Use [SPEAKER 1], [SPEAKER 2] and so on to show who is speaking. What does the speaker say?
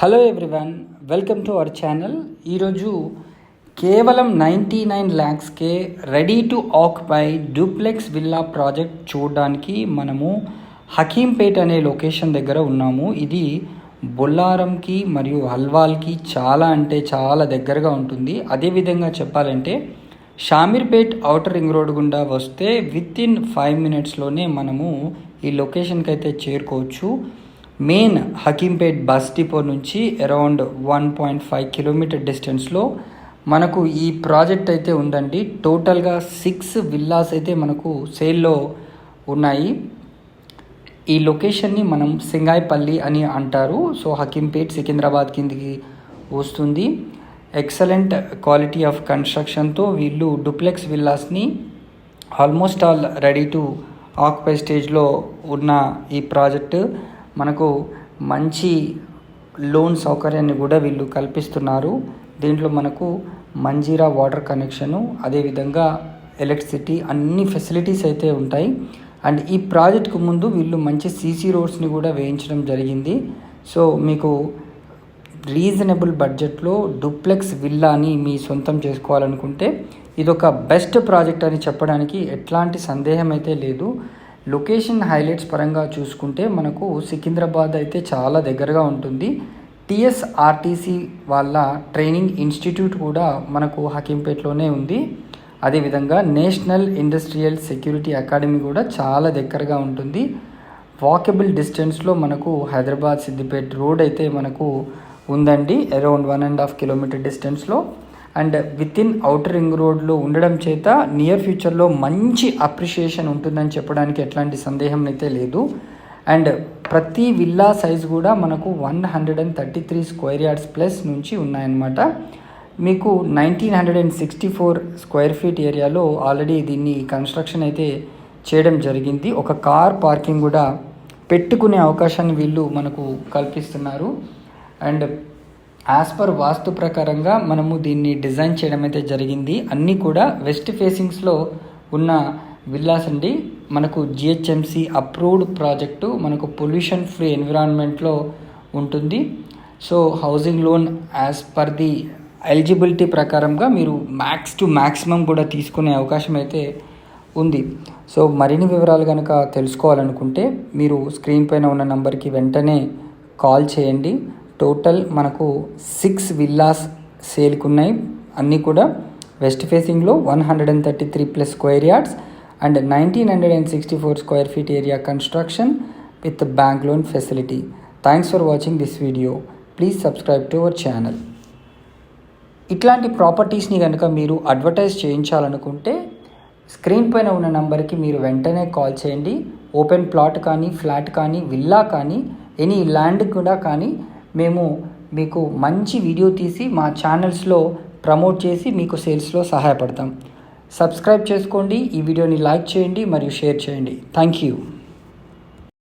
[SPEAKER 1] Hello everyone, welcome to our channel. ఈరోజు కేవలం 99 lakhsకే ready to occupy duplex villa project చూడడానికి మనము హకీంపేట్ అనే లొకేషన్ దగ్గర ఉన్నాము. ఇది బొల్లారంకి మరియు హల్వాల్కి చాలా దగ్గరగా ఉంటుంది. అదేవిధంగా చెప్పాలంటే షామీర్పేట్ ఔటర్ రింగ్ రోడ్ గుండా వస్తే వితిన్ 5 minutesలోనే మనము ఈ లొకేషన్కి అయితే చేరుకోవచ్చు. మెయిన్ హకీంపేట్ బస్ డిపో నుంచి అరౌండ్ 1.5 kilometer డిస్టెన్స్లో మనకు ఈ ప్రాజెక్ట్ అయితే ఉందండి. టోటల్గా 6 విల్లాస్ అయితే మనకు సేల్లో ఉన్నాయి. ఈ లొకేషన్ని మనం సింగాయిపల్లి అని అంటారు. సో హకీంపేట్ సికింద్రాబాద్ కిందికి వస్తుంది. ఎక్సలెంట్ క్వాలిటీ ఆఫ్ కన్స్ట్రక్షన్తో వీళ్ళు డూప్లెక్స్ విల్లాస్ని almost all ready to occupy స్టేజ్లో ఉన్న ఈ ప్రాజెక్టు మనకు మంచి లోన్ సౌకర్యాన్ని కూడా వీళ్ళు కల్పిస్తున్నారు. దీంట్లో మనకు మంజీరా వాటర్ కనెక్షను, అదేవిధంగా ఎలక్ట్రిసిటీ, అన్ని ఫెసిలిటీస్ అయితే ఉంటాయి. అండ్ ఈ ప్రాజెక్ట్కు ముందు వీళ్ళు మంచి సీసీ రోడ్స్ని కూడా వేయించడం జరిగింది. సో మీకు రీజనబుల్ బడ్జెట్లో డూప్లెక్స్ విల్లాని మీ సొంతం చేసుకోవాలనుకుంటే ఇదొక బెస్ట్ ప్రాజెక్ట్ అని చెప్పడానికి ఎట్లాంటి సందేహం అయితే లేదు. లొకేషన్ హైలైట్స్ పరంగా చూసుకుంటే మనకు సికింద్రాబాద్ అయితే చాలా దగ్గరగా ఉంటుంది. టీఎస్ఆర్టీసీ వాళ్ళ ట్రైనింగ్ ఇన్స్టిట్యూట్ కూడా మనకు హకీంపేట్లోనే ఉంది. అదేవిధంగా నేషనల్ ఇండస్ట్రియల్ సెక్యూరిటీ అకాడమీ కూడా చాలా దగ్గరగా ఉంటుంది. వాకబుల్ డిస్టెన్స్లో మనకు హైదరాబాద్ సిద్దిపేట రోడ్ అయితే మనకు ఉందండి, అరౌండ్ 1.5 kilometer డిస్టెన్స్లో. అండ్ వితిన్ ఔటర్ రింగ్ రోడ్లో ఉండడం చేత నియర్ ఫ్యూచర్లో మంచి అప్రిషియేషన్ ఉంటుందని చెప్పడానికి ఎట్లాంటి సందేహం అయితే లేదు. అండ్ ప్రతి విల్లా సైజ్ కూడా మనకు 133 square yards ప్లస్ నుంచి ఉన్నాయన్నమాట. మీకు 1964 square feet ఏరియాలో ఆల్రెడీ దీన్ని కన్స్ట్రక్షన్ అయితే చేయడం జరిగింది. ఒక కార్ పార్కింగ్ కూడా పెట్టుకునే అవకాశాన్ని వీళ్ళు మనకు కల్పిస్తున్నారు. అండ్ యాజ్ పర్ వాస్తు ప్రకారంగా మనము దీన్ని డిజైన్ చేయడం అయితే జరిగింది. అన్నీ కూడా వెస్ట్ ఫేసింగ్స్లో ఉన్న విల్లాస్ అండి. మనకు జిహెచ్ఎంసి అప్రూవ్డ్ ప్రాజెక్టు, మనకు పొల్యూషన్ ఫ్రీ ఎన్విరాన్మెంట్లో ఉంటుంది. So housing loan as per the eligibility ప్రకారంగా మీరు మ్యాక్సిమం కూడా తీసుకునే అవకాశం అయితే ఉంది. సో మరిన్ని వివరాలు కనుక తెలుసుకోవాలనుకుంటే మీరు స్క్రీన్ పైన ఉన్న నంబర్కి వెంటనే కాల్ చేయండి. టోటల్ మనకు 6 విల్లాస్ సేల్కి ఉన్నాయి. అన్నీ కూడా వెస్ట్ ఫేసింగ్లో 133+ square yards and 1964 square feet area construction with bank loan facility. Thanks for watching this video. Please subscribe to our channel. ఇట్లాంటి ప్రాపర్టీస్ని కనుక మీరు అడ్వర్టైజ్ చేయించాలనుకుంటే స్క్రీన్ పైన ఉన్న నంబర్కి మీరు వెంటనే కాల్ చేయండి. ఓపెన్ ప్లాట్ కానీ, ఫ్లాట్ కానీ, విల్లా కానీ, ఎనీ ల్యాండ్ కూడా కానీ మేము మీకు మంచి వీడియో తీసి మా ఛానల్స్లో ప్రమోట్ చేసి మీకు సేల్స్లో సహాయపడతాం. సబ్స్క్రైబ్ చేసుకోండి, ఈ వీడియోని లైక్ చేయండి మరియు షేర్ చేయండి. Thank you.